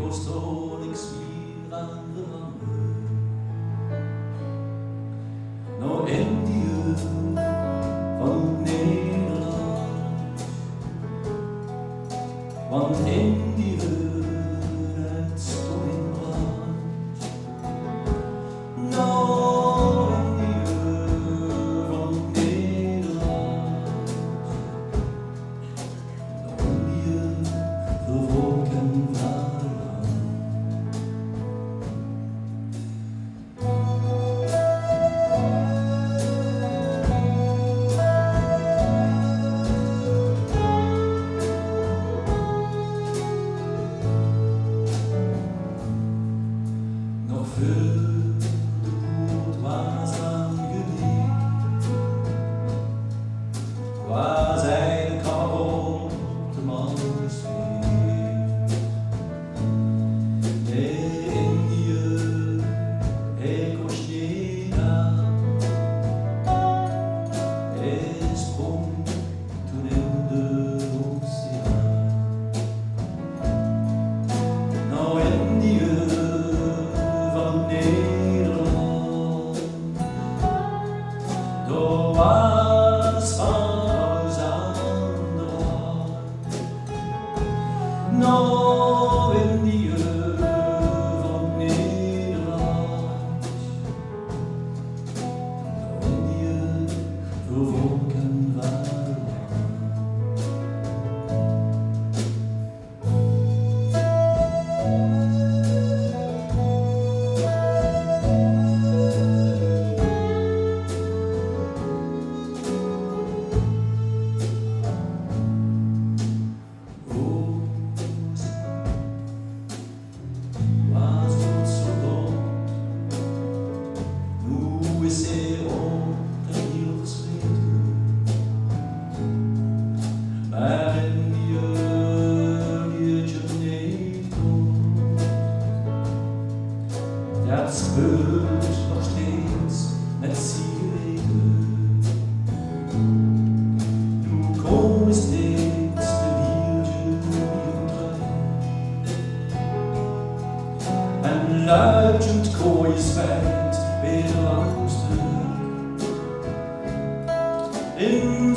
står niks meer aan de wangen. Nou Indië van Nederland, want Indië het stond in brand. Nou Indië van Nederland, nou Indië verwolken vaderland. De poort was aangelegd, waar zij de kabel te man gespeeld. De Indië, hij kost niet aan, hij sprong toen in de oceaan. Nou Indië van Nederland, door was van alles anderen. Nou Indië van Nederland, nou Indië verwolken vaderland. Maar Indië leert je niet goed, dat speelt nog steeds met sigaretten. Du komen steeds de wieltje in trein, en luidend kooi spijt weer angstig in